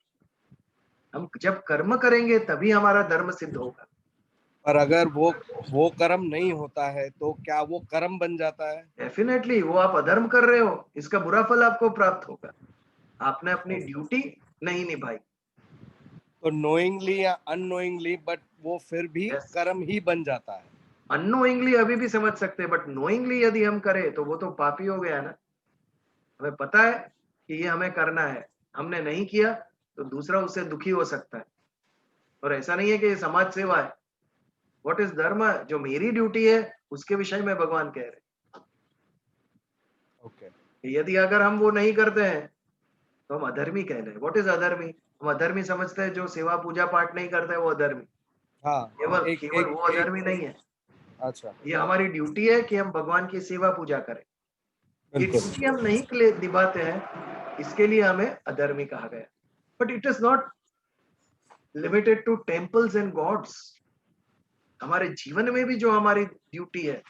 हम जब कर्म करेंगे तभी हमारा धर्म सिद्ध होगा। पर अगर वो कर्म नहीं होता है तो क्या वो कर्म बन जाता है? डेफिनेटली वो आप अधर्म कर रहे हो, इसका बुरा फल आपको प्राप्त होगा। आपने अपनी ड्यूटी नहीं निभाई। तो नोइंगली या अननोइंगली, बट वो फिर भी Yes. कर्म ही बन जाता है। अननोइंगली अभी भी समझ सकते हैं, बट नोइंगली यदि हम करें तो वो तो पापी हो गया ना। हमें पता है कि ये हमें करना है, हमने नहीं किया तो दूसरा उससे दुखी हो सकता है। और ऐसा नहीं है कि ये समाज सेवा है। व्हाट इज धर्म? जो मेरी ड्यूटी है उसके विषय में भगवान कह रहे ओके। हैं। यदि अगर हम वो नहीं करते हैं तो हम अधर्मी कह रहे हैं। व्हाट इज अधर्मी? हम अधर्मी समझते हैं जो सेवा पूजा पाठ नहीं करता है वो अधर्मी। हाँ, केवल एक केवल एक वो अधर्मी एक नहीं है। अच्छा, ये हमारी ड्यूटी है कि हम भगवान की सेवा पूजा करें। ये बिल्कुल। ड्यूटी हम नहीं निभाते हैं, इसके लिए हमें अधर्मी कहा गया। But it is not limited to temples and gods. हमारे जीवन में भी जो हमारी ड्यूटी है,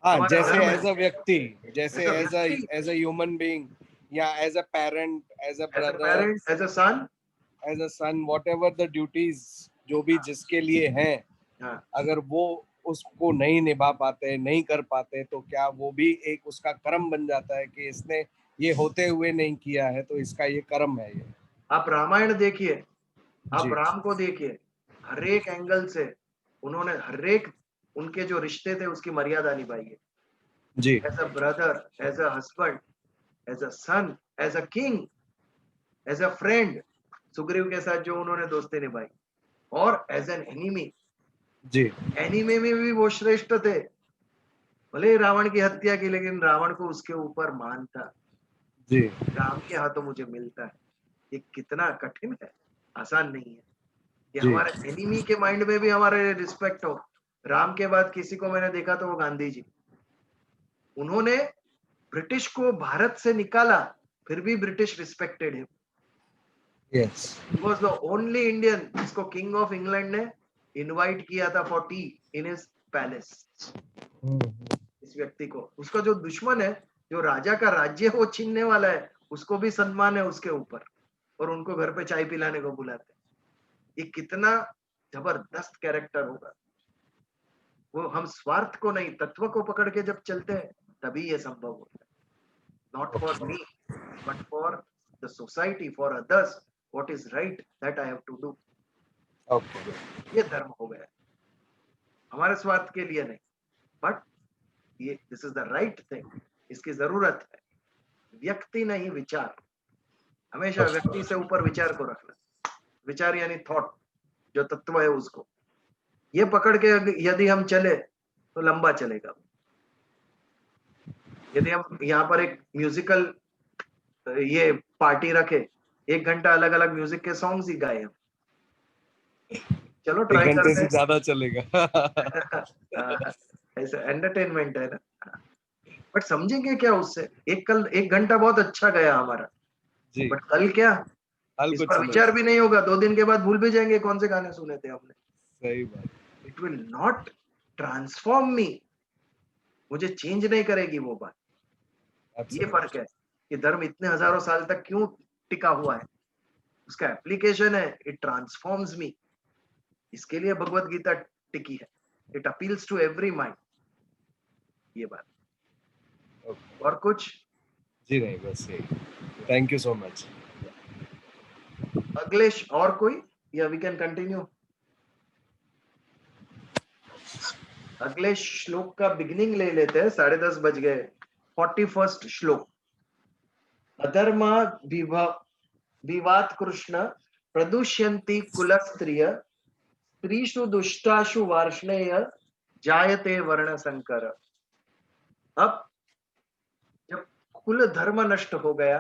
हाँ, हमारा जैसे धर्म एज है, अ व्यक्ति, जैसे As a एज अ व्यक्ति, एज अ ह्यूमन बीइंग, या as a parent, as a as a brother, parent, as a son. As a son, whatever the duties जो भी जिसके लिए हैं, हाँ, अगर वो उसको नहीं निभा पाते, नहीं कर पाते, तो क्या वो भी एक उसका कर्म बन जाता है कि इसने ये होते हुए नहीं किया है तो इसका ये कर्म है? ये आप रामायण देखिए, आप जी राम को देखिए, हर एक एंगल से उन्होंने हर एक उनके जो रिश्ते थे उसकी मर्यादा निभाई है। जी as a brother, as a husband, as a son, as a king, as a friend, Sugriva के साथ जो उन्होंने दोस्ती निभाई, और एज एन एनिमी। जी एनिमी में भी वो श्रेष्ठ थे। भले ही रावण की हत्या की, लेकिन रावण को उसके ऊपर मान था। जी राम के हाथों मुझे मिलता है। ये कितना कठिन है, आसान नहीं है। ये जी हमारे एनिमी के माइंड में भी हमारे रिस्पेक्ट हो। राम के बाद किसी को मैंने देखा तो वो गांधी जी। उन्होंने ब्रिटिश को भारत से निकाला, फिर भी British respected him. Yes he was the only Indian जिसको किंग ऑफ इंग्लैंड ने इनवाइट किया था for T in his palace. इस व्यक्ति को, उसका जो दुश्मन है, जो राजा का राज्य वो छीनने वाला है, उसको भी सम्मान है उसके ऊपर, और उनको घर पे चाय पिलाने को बुलाते हैं। ये कितना जबरदस्त कैरेक्टर होगा। वो हम स्वार्थ को नहीं, तत्व को पकड़ के जब चलते हैं तभी ये संभव होता है। Not for me but for the society, for others, what is right that I have to do. Okay. ये धर्म हो गया, हमारे स्वार्थ के लिए नहीं, बट ये this is the right thing. इसकी जरूरत है। व्यक्ति नहीं, विचार। हमेशा व्यक्ति से ऊपर विचार को रखना। विचार यानी थॉट, जो तत्व है उसको, ये पकड़ के यदि हम चले तो लंबा चलेगा। यदि हम यहाँ पर एक म्यूजिकल ये पार्टी रखे, 1 घंटा अलग अलग म्यूजिक के सॉन्ग्स ही गाए हम, चलो एक ट्राई घंटे करते से ज्यादा चलेगा। हैं। ऐसा एंटरटेनमेंट है ना। बट समझेंगे क्या उससे? कल 1 घंटा बहुत अच्छा गया हमारा, जी, बट कल क्या? हल इस कुछ पर समझ। विचार भी नहीं होगा। 2 दिन के बाद भूल भी जाएंगे कौन से गाने सुने थे हमने। सही बात। इट विल नॉट ट्रांसफॉर्म मी। मुझे चेंज नहीं करेगी वो बात। ये अच्छा, फर्क है कि धर्म इतने हजारों साल तक क्यों टिका हुआ है। उसका एप्लीकेशन है, इट ट्रांसफॉर्म्स मी। इसके लिए भगवत गीता टिकी है। It appeals to every mind. ये बात। और कुछ? जी नहीं, बस यही। Thank you so much. अगलेश और कोई, या वी कैन कंटिन्यू? अगले श्लोक का बिगिनिंग ले लेते हैं। 10:30 बज गए। 41st श्लोक। अधर्मा विवाद कृष्ण प्रदुष्यन्ति कुलस्त्रिय स्त्रीषु दुष्टाशु वार्ष्णेय जायते वर्ण संकर। अब जब कुल धर्म नष्ट हो गया,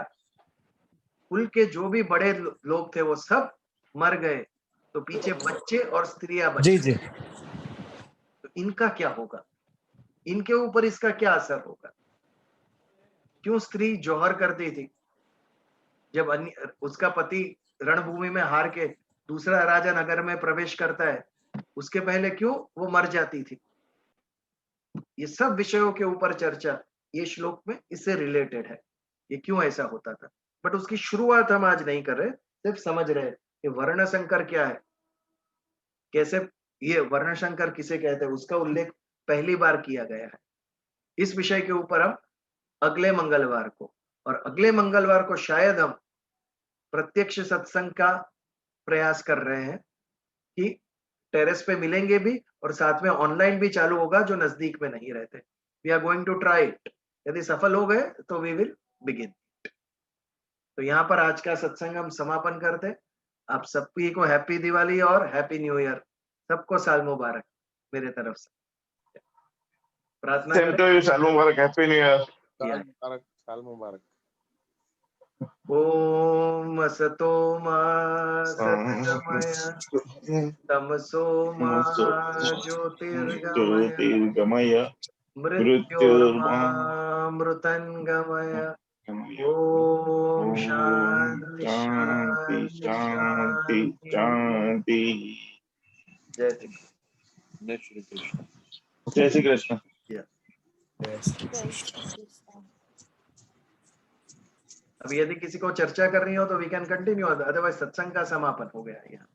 कुल के जो भी बड़े लोग थे वो सब मर गए, तो पीछे बच्चे और स्त्रियां बच जी गई। जी। तो इनका क्या होगा? इनके ऊपर इसका क्या असर होगा? क्यों स्त्री जौहर करती थी? जब उसका पति रणभूमि में हार के दूसरा राजा नगर में प्रवेश करता है, उसके पहले क्यों वो मर जाती थी? ये सब विषयों के ऊपर चर्चा ये श्लोक में इससे रिलेटेड है, ये क्यों ऐसा होता था। बट उसकी शुरुआत हम आज नहीं कर रहे, सिर्फ समझ रहे कि वर्ण संकर क्या है, कैसे ये वर्ण संकर किसे कहते हैं, उसका उल्लेख पहली बार किया गया है। इस विषय के ऊपर हम अगले मंगलवार को, और अगले मंगलवार को शायद हम प्रत्यक्ष सत्संग का प्रयास कर रहे हैं कि टेरेस पे मिलेंगे भी और साथ में ऑनलाइन भी चालू होगा जो नजदीक में नहीं रहते। We are going to try it. यदि सफल हो गए तो वी विल बिगिन। तो यहाँ पर आज का सत्संग हम समापन करते। आप सभी को हैप्पी दिवाली और हैप्पी न्यू ईयर, सबको साल मुबारक मेरे तरफ से। प्रार्थना सेम करें। टू यू, साल मुबारक, हैप्पी न्यू ईयर। साल मुबारक, साल मुबारक। ओम असतो मा सद्गमय तमसो मा ज्योतिर्गमय ज्योतिर्गमय मृत्युर्मामृतंगमय। ओम शांति शांति शांति शांति। शांति। जय श्री जय श्री कृष्ण। जय श्री कृष्ण। जय श्री कृष्ण। अब यदि किसी को चर्चा करनी हो तो वी कैन कंटिन्यू, अदरवाइज सत्संग का समापन हो गया यहाँ।